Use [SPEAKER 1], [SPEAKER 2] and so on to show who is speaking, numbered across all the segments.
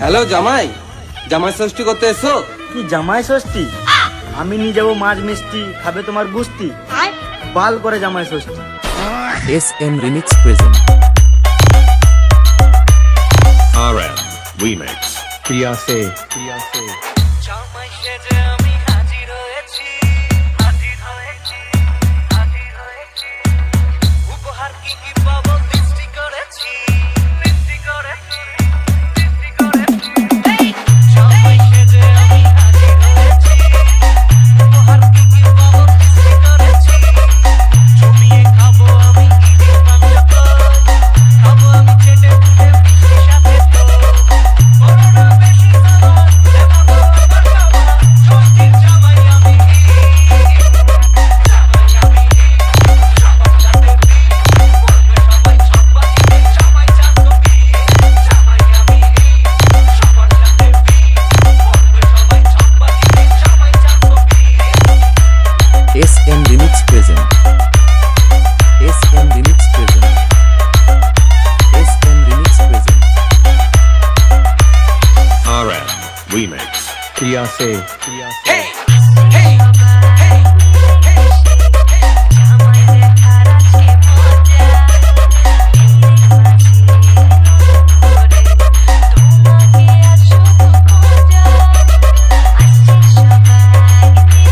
[SPEAKER 1] Hello জামাই, জামাই ষষ্ঠী করতে এসো?
[SPEAKER 2] কি জামাই ষষ্ঠী? আমি নিয়ে যাবো মাছ মিষ্টি, খাবে তোমার গুস্তি। বাল করে জামাই ষষ্ঠী।
[SPEAKER 3] SM Remix present
[SPEAKER 4] RM Remix Priyanse
[SPEAKER 5] জামাই সেজে আমি হাজির হয়েছি, হাজির হয়েছি, হাজির হয়েছি। উপহার কি কি পাবো দৃষ্টি করেছি, দৃষ্টি করেছি, দৃষ্টি করেছি। জামাই সেজে আমি হাজির হয়েছি, উপহার কি কি পাবো দৃষ্টি করেছি। জমিয়ে খাবো আমি ইলিশ মাংস, খাবো আমি চেটে পুটে মিষ্টি সাথে তো। বড় না বেশি খাবার, দেখাবো আমার খাবার, ষষ্ঠীর জামাই আমি, জামাই আমি, সবার সাথে বলবে সবাই ছক্কা দিতে, জামাই চাঁদবি, জামাই আমি, সবার সাথে বলবে সবাই ছক্কা দিতে, জামাই চাঁদবি।
[SPEAKER 3] SM Remix present SM Remix present SM Remix present
[SPEAKER 4] RM Remix Priyanse
[SPEAKER 5] Hey, hey, hey, hey, জামাই দেখার আছে মজা, তোমাকে আজ শুভ খোঁজা, আসছে সবাই মিলে।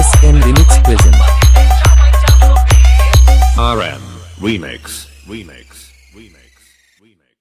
[SPEAKER 3] SM Remix present
[SPEAKER 4] RM Remix Remix Remix Remix